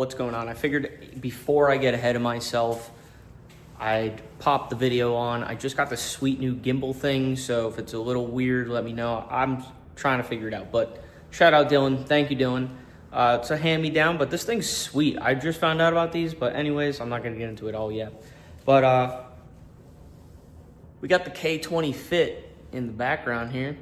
what's going on. I figured before I get ahead of myself, I'd pop the video on. I just got this sweet new gimbal thing, so if it's a little weird, let me know. I'm trying to figure it out, but shout out Dylan. Thank you, Dylan. It's a hand-me-down, but this thing's sweet. I just found out about these, but anyways, I'm not going to get into it all yet. But we got the K20 Fit in the background here.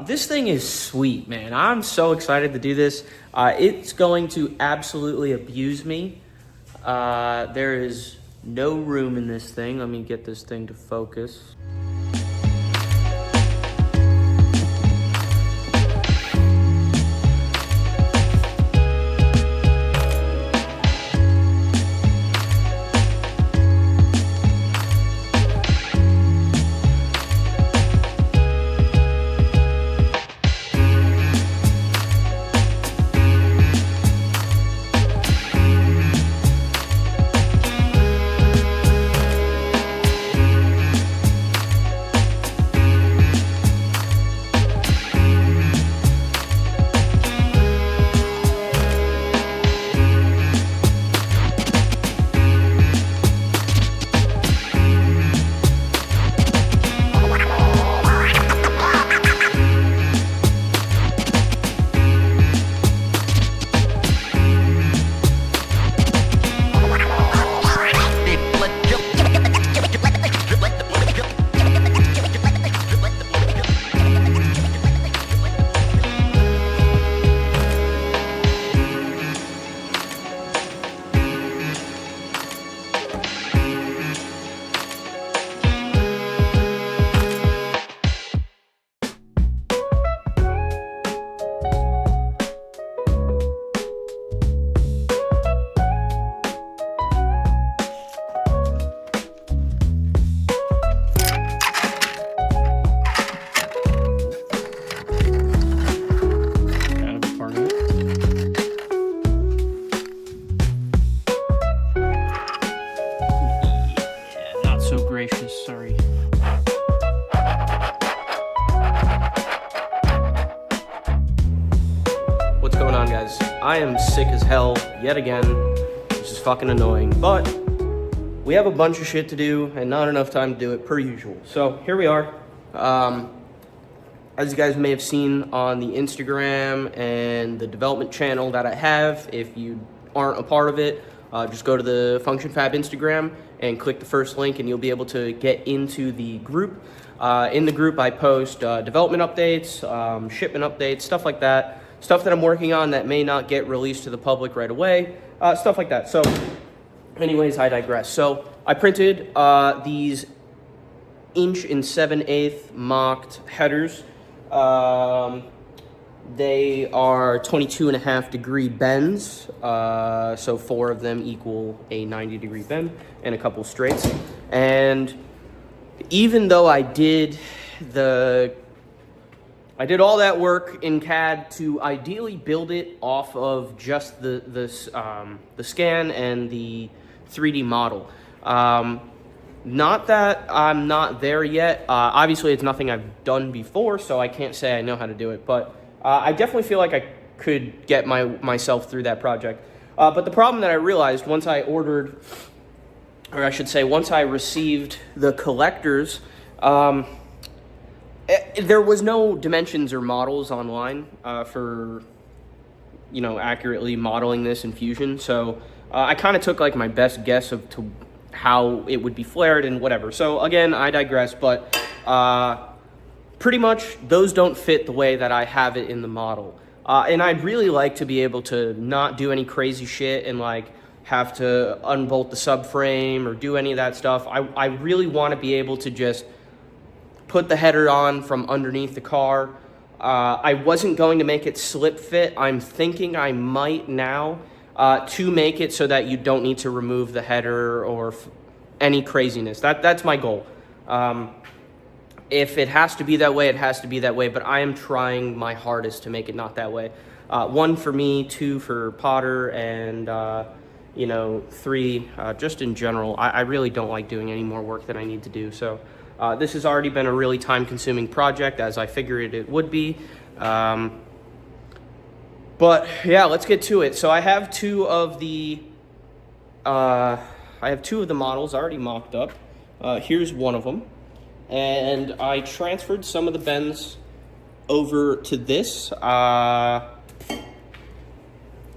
This thing is sweet, man. I'm so excited to do this. It's going to absolutely abuse me. There is no room in this thing. Let me get this thing to focus. Sorry. What's going on, guys? I am sick as hell yet again, which is fucking annoying, but we have a bunch of shit to do and not enough time to do it per usual. So here we are. As you guys may have seen on the Instagram and the development channel that I have, if you aren't a part of it, just go to the Function Fab Instagram and click the first link and you'll be able to get into the group. In the group I post development updates, shipment updates, stuff like that. Stuff that I'm working on that may not get released to the public right away, stuff like that. So anyways, I digress. So I printed these 1 7/8" mocked headers. They are 22.5 degree bends, so 4 of them equal a 90-degree bend and a couple straights. And even though I did all that work in CAD to ideally build it off of just the scan and the 3D model. Not that I'm not there yet. Obviously, it's nothing I've done before, so I can't say I know how to do it. But I definitely feel like I could get myself through that project. But the problem that I realized once I ordered, or I should say once I received the collectors, there was no dimensions or models online for, accurately modeling this in Fusion. So I kind of took like my best guess to how it would be flared and whatever. So again, I digress, but pretty much those don't fit the way that I have it in the model. And I'd really like to be able to not do any crazy shit and like have to unbolt the subframe or do any of that stuff. I really want to be able to just put the header on from underneath the car. I wasn't going to make it slip fit. I'm thinking I might now to make it so that you don't need to remove the header or any craziness. That's my goal. If it has to be that way, it has to be that way, but I am trying my hardest to make it not that way. 1 for me, 2 for Potter, and 3 just in general. I really don't like doing any more work than I need to do. So this has already been a really time-consuming project, as I figured it would be. But yeah, let's get to it. So I have two of the models already mocked up. Here's one of them, and I transferred some of the bends over to this.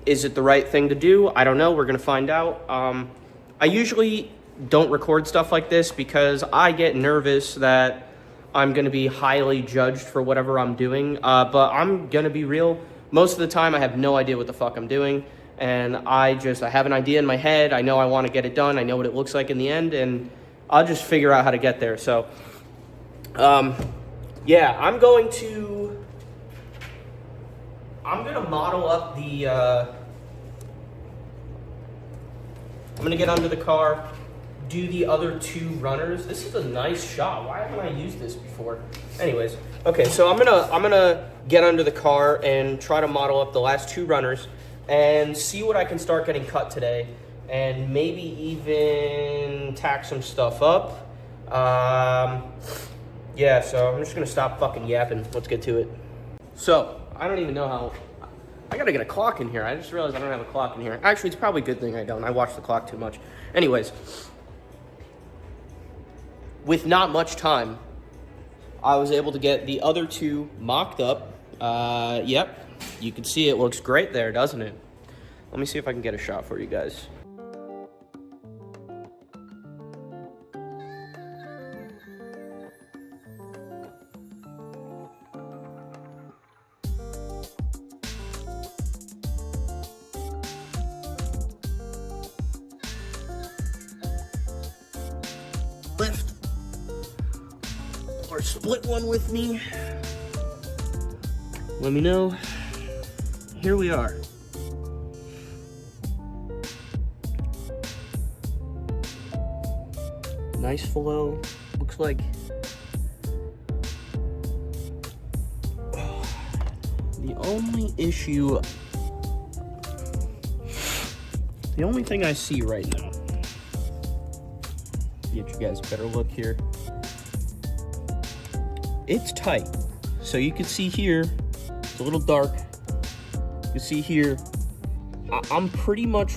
Is it the right thing to do? I don't know. We're gonna find out. I usually don't record stuff like this because I get nervous that I'm gonna be highly judged for whatever I'm doing. But I'm gonna be real. Most of the time, I have no idea what the fuck I'm doing, and I have an idea in my head. I know I want to get it done. I know what it looks like in the end, and I'll just figure out how to get there. So, yeah, I'm gonna model up the. I'm gonna get under the car, do the other two runners. This is a nice shot. Why haven't I used this before? Anyways, okay, so I'm gonna get under the car and try to model up the last two runners and see what I can start getting cut today, and maybe even tack some stuff up. Yeah, so I'm just gonna stop fucking yapping. Let's get to it. So, I don't even know how, I gotta get a clock in here. I just realized I don't have a clock in here. Actually, it's probably a good thing I don't. I watch the clock too much. Anyways, with not much time, I was able to get the other two mocked up. Yep, you can see it looks great there, doesn't it? Let me see if I can get a shot for you guys. Lift or split one with me. Let me know. Here we are. Nice flow. Looks like the only issue, the only thing I see right now, get you guys a better look here. It's tight. So you can see here, it's a little dark. You can see here, I'm pretty much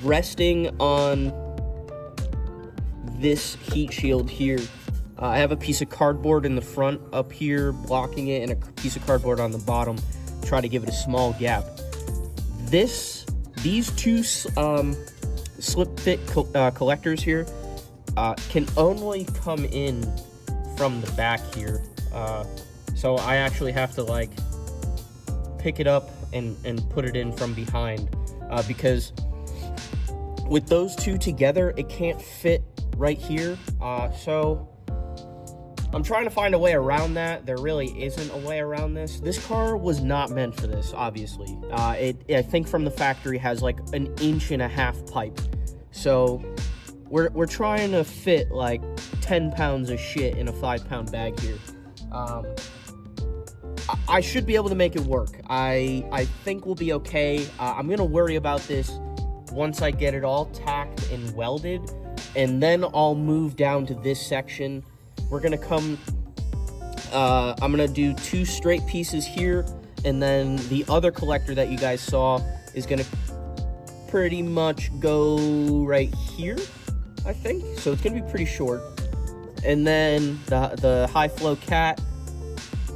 resting on this heat shield here. I have a piece of cardboard in the front up here blocking it, and a piece of cardboard on the bottom, try to give it a small gap. These two slip fit collectors here can only come in from the back here. So I actually have to like pick it up and put it in from behind, because with those two together, it can't fit right here. So I'm trying to find a way around that. There really isn't a way around this. This car was not meant for this, obviously. I think from the factory has like an 1.5 inch pipe. So we're trying to fit like 10 pounds of shit in a 5-pound bag here. I should be able to make it work. I think we'll be okay. I'm gonna worry about this once I get it all tacked and welded, and then I'll move down to this section. We're gonna come, I'm gonna do 2 straight pieces here, and then the other collector that you guys saw is gonna pretty much go right here, I think. So it's gonna be pretty short. And then the high flow cat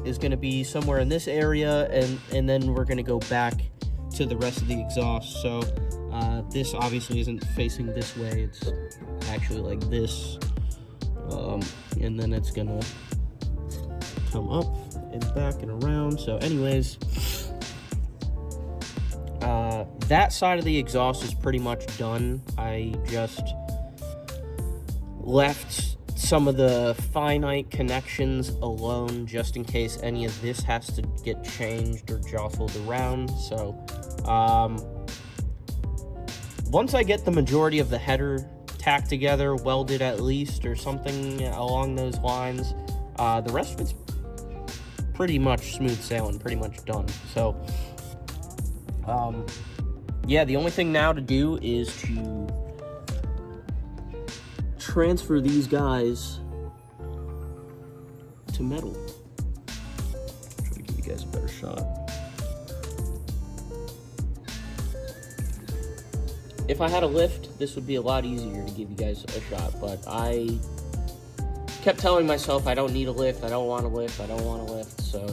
is gonna be somewhere in this area, and then we're gonna go back to the rest of the exhaust. So this obviously isn't facing this way, it's actually like this. And then it's gonna come up and back and around. So anyways, that side of the exhaust is pretty much done. I just left some of the finite connections alone just in case any of this has to get changed or jostled around. So once I get the majority of the header tacked together, welded at least, or something along those lines, the rest of it's pretty much smooth sailing, pretty much done. So yeah, the only thing now to do is to transfer these guys to metal. Try to give you guys a better shot. if I had a lift, this would be a lot easier to give you guys a shot, but I kept telling myself I don't need a lift, I don't want a lift, I don't want a lift, so